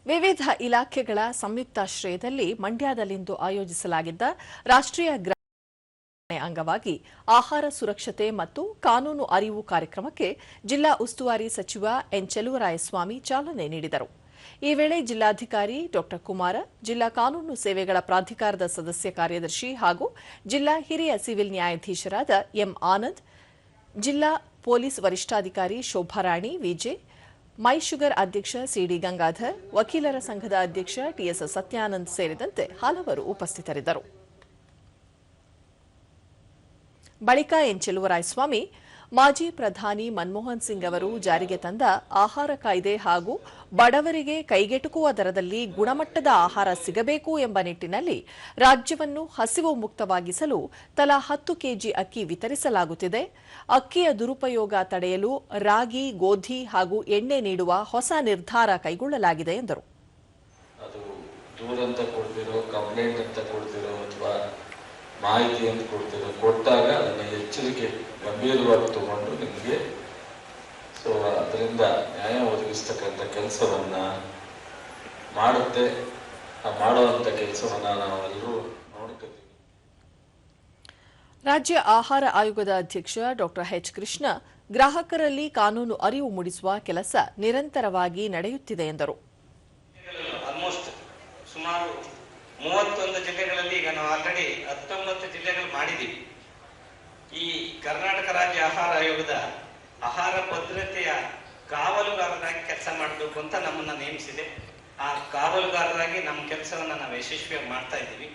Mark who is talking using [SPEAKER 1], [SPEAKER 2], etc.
[SPEAKER 1] ವಿವಿಧ ಇಲಾಖೆಗಳ ಸಂಯುಕ್ತಾಶ್ರಯದಲ್ಲಿ ಮಂಡ್ಯದಲ್ಲಿಂದು ಆಯೋಜಿಸಲಾಗಿದ್ದ ರಾಷ್ಟ್ರೀಯ ಅಂಗವಾಗಿ ಆಹಾರ ಸುರಕ್ಷತೆ ಮತ್ತು ಕಾನೂನು ಅರಿವು ಕಾರ್ಯಕ್ರಮಕ್ಕೆ ಜಿಲ್ಲಾ ಉಸ್ತುವಾರಿ ಸಚಿವ ಎನ್ ಚೆಲುವರಾಯಸ್ವಾಮಿ ಚಾಲನೆ ನೀಡಿದರು. ಈ ವೇಳೆ ಜಿಲ್ಲಾಧಿಕಾರಿ ಡಾ ಕುಮಾರ, ಜಿಲ್ಲಾ ಕಾನೂನು ಸೇವೆಗಳ ಪ್ರಾಧಿಕಾರದ ಸದಸ್ಯ ಕಾರ್ಯದರ್ಶಿ ಹಾಗೂ ಜಿಲ್ಲಾ ಹಿರಿಯ ಸಿವಿಲ್ ನ್ಯಾಯಾಧೀಶರಾದ ಎಂ ಆನಂದ್, ಜಿಲ್ಲಾ ಪೊಲೀಸ್ ವರಿಷ್ಠಾಧಿಕಾರಿ ಶೋಭಾರಾಣಿ ವಿಜೆ, ಮೈ ಶುಗರ್ ಅಧ್ಯಕ್ಷ ಸಿಡಿ ಗಂಗಾಧರ್, ವಕೀಲರ ಸಂಘದ ಅಧ್ಯಕ್ಷ ಟಿಎಸ್ ಸತ್ಯಾನಂದ್ ಸೇರಿದಂತೆ ಹಲವರು ಉಪಸ್ಥಿತರಿದ್ದರು. ಬಳಿಕ ಎನ್ ಚೆಲುವರಾಯಸ್ವಾಮಿ ಮಾಜಿ ಪ್ರಧಾನಿ ಮನಮೋಹನ್ ಸಿಂಗ್ ಅವರು ಜಾರಿಗೆ ತಂದ ಆಹಾರ ಕಾಯ್ದೆ ಹಾಗೂ ಬಡವರಿಗೆ ಕೈಗೆಟುಕುವ ದರದಲ್ಲಿ ಗುಣಮಟ್ಟದ ಆಹಾರ ಸಿಗಬೇಕು ಎಂಬ ನಿಟ್ಟಿನಲ್ಲಿ ರಾಜ್ಯವನ್ನು ಹಸಿವು ಮುಕ್ತವಾಗಿಸಲು ತಲಾ 10 ಕೆಜಿ ಅಕ್ಕಿ ವಿತರಿಸಲಾಗುತ್ತಿದೆ. ಅಕ್ಕಿಯ ದುರುಪಯೋಗ ತಡೆಯಲು ರಾಗಿ, ಗೋಧಿ ಹಾಗೂ ಎಣ್ಣೆ ನೀಡುವ ಹೊಸ ನಿರ್ಧಾರ ಕೈಗೊಳ್ಳಲಾಗಿದೆ ಎಂದರು.
[SPEAKER 2] ಮಾಹಿತಿಯನ್ನು ಕೊಟ್ಟಾಗ ಅದನ್ನು ಎಚ್ಚರಿಕೆ ಗಂಭೀರವಾಗಿ ತಗೊಂಡು ನಿಮಗೆ ಅದರಿಂದ ನ್ಯಾಯ ಒದಗಿಸ್ತಕ್ಕಂಥ ಕೆಲಸವನ್ನ ಮಾಡುತ್ತೆ. ಮಾಡುವಂಥ ಕೆಲಸವನ್ನ ನಾವೆಲ್ಲರೂ ನೋಡ್ಕೊತೀವಿ.
[SPEAKER 1] ರಾಜ್ಯ ಆಹಾರ ಆಯೋಗದ ಅಧ್ಯಕ್ಷ ಡಾ ಎಚ್ ಕೃಷ್ಣ, ಗ್ರಾಹಕರಲ್ಲಿ ಕಾನೂನು ಅರಿವು ಮೂಡಿಸುವ ಕೆಲಸ ನಿರಂತರವಾಗಿ ನಡೆಯುತ್ತಿದೆ ಎಂದರು.
[SPEAKER 3] ಸುಮಾರು 31 ಜಿಲ್ಲೆಗಳಲ್ಲಿ ಈಗ ನಾವು ಆಲ್ರೆಡಿ 19 ಜಿಲ್ಲೆಗಳು ಮಾಡಿದ್ದೀವಿ. ಈ ಕರ್ನಾಟಕ ರಾಜ್ಯ ಆಹಾರ ಆಯೋಗದ ಆಹಾರ ಭದ್ರತೆಯ ಕಾವಲುಗಾರರಾಗಿ ಕೆಲಸ ಮಾಡಬೇಕು ಅಂತ ನಮ್ಮನ್ನ ನೇಮಿಸಿದೆ. ಆ ಕಾವಲುಗಾರರಾಗಿ ನಮ್ಮ ಕೆಲಸವನ್ನ ನಾವು ಯಶಸ್ವಿಯಾಗಿ ಮಾಡ್ತಾ ಇದ್ದೀವಿ.